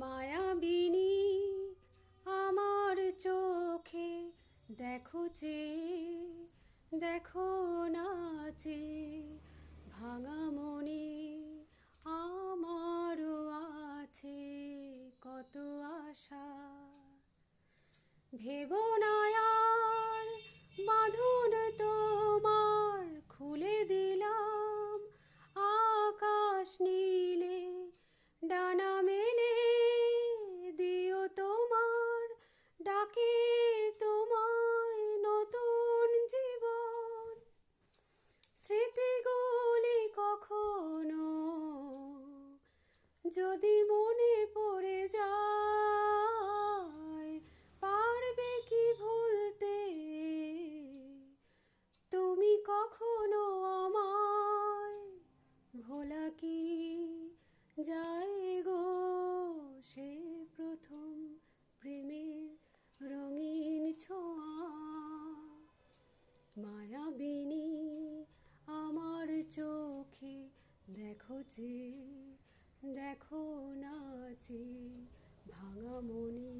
মায়াবিনী আমার চোখে দেখো দেখো নাচে ভাঙা মনে আমারও আছে কত আশা। ভেবো না আর বাঁধন তোমার খুলে দিলাম আকাশ নীলে ডানা মেলে দিও তোমার ডাকে তোমায় নতুন জীবন। স্মৃতিগুলি কখনো যদি মনে পড়ে যায় পারবে কি ভুলতে তুমি কখনো আমায়? ভোলা কি যায় গো সে প্রথম প্রেমের রঙিন ছোঁয়া। মায়াবিনী আমার চোখে দেখো নাচে ভাঙা মনে